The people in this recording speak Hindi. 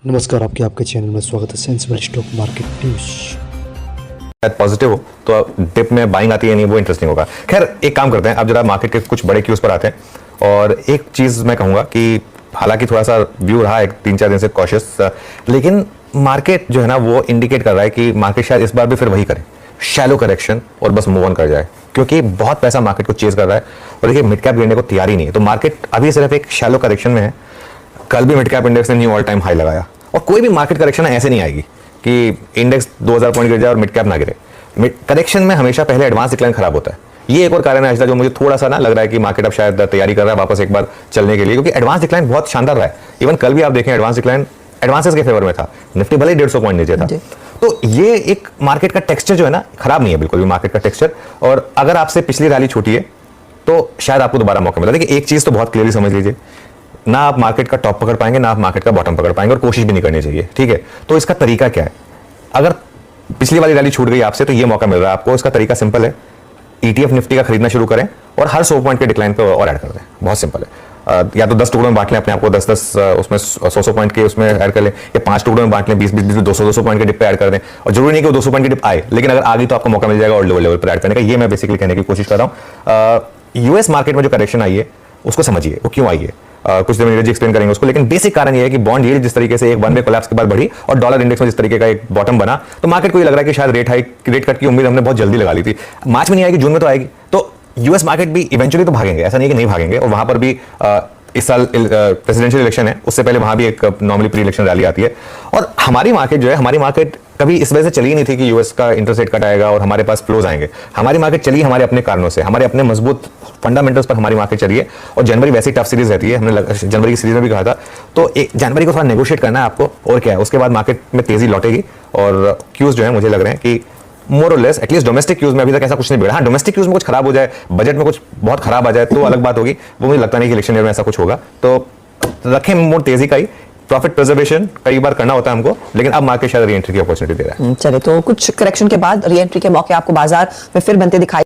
नमस्कार, आपके चैनल में स्वागत है। Sensible stock market news. Positive हो तो डिप में बाइंग आती है नहीं, वो इंटरेस्टिंग होगा। खैर एक काम करते हैं, अब जरा मार्केट के कुछ बड़े क्यूज पर आते हैं। और एक चीज मैं कहूंगा कि हालांकि थोड़ा सा व्यू रहा है 3-4 दिन से कॉशियस, लेकिन मार्केट जो है ना वो इंडिकेट कर रहा है कि मार्केट शायद इस बार भी फिर वही करे, शैलो करेक्शन और बस मूव ऑन कर जाए, क्योंकि बहुत पैसा मार्केट को चेज कर रहा है और देखिए मिड कैप गिरने को तैयार ही नहीं है। तो मार्केट अभी सिर्फ एक शैलो करेक्शन में है। कल भी मिड कैप इंडेक्स ने न्यू ऑल टाइम हाई लगाया और कोई भी मार्केट करेक्शन ऐसे नहीं आएगी कि इंडेक्स 2000 पॉइंट गिर जाए और मिड कैप ना गिरे। करेक्शन में हमेशा पहले एडवांस डिक्लाइन खराब होता है। ये एक और कारण है आज जो मुझे थोड़ा सा ना लग रहा है कि मार्केट अब शायद तैयारी कर रहा है वापस एक बार चलने के लिए, क्योंकि एडवांस डिक्लाइन बहुत शानदार रहा है। इवन कल भी आप देखें एडवांस डिक्लाइन एडवांसेस के फेवर में था, निफ्टी भले 150 पॉइंट नीचे था। तो ये एक मार्केट का टेक्सचर जो है ना खराब नहीं है बिल्कुल भी मार्केट का टेक्सचर। और अगर आपसे पिछली रैली छूटी है तो शायद आपको दोबारा मौका मिला। देखिए एक चीज तो बहुत क्लियरली समझ लीजिए, ना आप मार्केट का टॉप पकड़ पाएंगे ना आप मार्केट का बॉटम पकड़ पाएंगे, और कोशिश भी नहीं करनी चाहिए, ठीक है। तो इसका तरीका क्या है? अगर पिछली वाली रैली छूट गई आपसे तो ये मौका मिल रहा है आपको। इसका तरीका सिंपल है, ETF निफ्टी का खरीदना शुरू करें और हर 100 पॉइंट के डिक्लाइन पे और ऐड कर दें। बहुत सिंपल है। या तो 10 टुकड़ों में बांट लें अपने आप को, 10-10 उसमें 100 पॉइंट के उसमें ऐड कर लें, या 5 टुकड़ों में बांट लें, 20-20 200 पॉइंट के डिप पे ऐड कर दें। और जरूरी नहीं कि वो 200 पॉइंट की डिप आए, लेकिन अगर आ गई तो आपको मौका मिल जाएगा और लोअर लेवल पर ऐड करने का। ये मैं बेसिकली कहने की कोशिश कर रहा हूँ। यूएस मार्केट में जो करेक्शन आई है उसको समझिए, वो क्यों आई है। कुछ देर में नीरज जी एक्सप्लेन करेंगे उसको, लेकिन बेसिक कारण ये है कि बॉन्ड यील्ड जिस तरीके से एक वन वे कोलैप्स के बाद बढ़ी और डॉलर इंडेक्स में जिस तरीके का एक बॉटम बना, तो मार्केट को ये लग रहा है कि शायद रेट कट की उम्मीद हमने बहुत जल्दी लगा ली थी। मार्च में नहीं आएगी, जून में तो आएगी। तो यूएस मार्केट भी इवेंचुअली तो भागेंगे, ऐसा नहीं कि नहीं भागेंगे। और वहां पर भी इस साल प्रेसिडेंशियल इलेक्शन है, उससे पहले वहां भी एक नॉर्मली प्री इलेक्शन रैली आती है। और हमारी मार्केट जो है, हमारी मार्केट कभी इस वजह से चली ही नहीं थी कि यूएस का इंटरेस्ट रेट कट आएगा और हमारे पास फ्लोज आएंगे। हमारी मार्केट चली हमारे अपने कारणों से, हमारे अपने मजबूत फंडामेंटल्स पर हमारी मार्केट चली है। और जनवरी वैसी टफ सीरीज रहती है, हमने जनवरी की सीरीज में भी कहा था। तो एक जनवरी को थोड़ा नेगोशिएट करना है आपको, और क्या है, उसके बाद मार्केट में तेजी लौटेगी। और क्यूज जो है मुझे लग रहे हैं कि मोर और लेस एटलीस्ट डोमेस्टिक क्यूज में अभी तक ऐसा कुछ नहीं बिगड़ा। हाँ, डोमेस्टिक क्यूज में कुछ खराब हो जाए, बजट में कुछ बहुत खराब आ जाए तो अलग बात होगी। वो मुझे लगता नहीं कि इलेक्शन ईयर में ऐसा कुछ होगा। तो रखें मोर तेजी का ही, प्रॉफिट प्रिजर्वेशन कई बार करना होता है हमको, लेकिन अब मार्केट शायद री एंट्री की अपॉर्चुनिटी दे रहा है। चले, तो कुछ करेक्शन के बाद री एंट्री के मौके आपको बाजार में फिर बनते दिखाई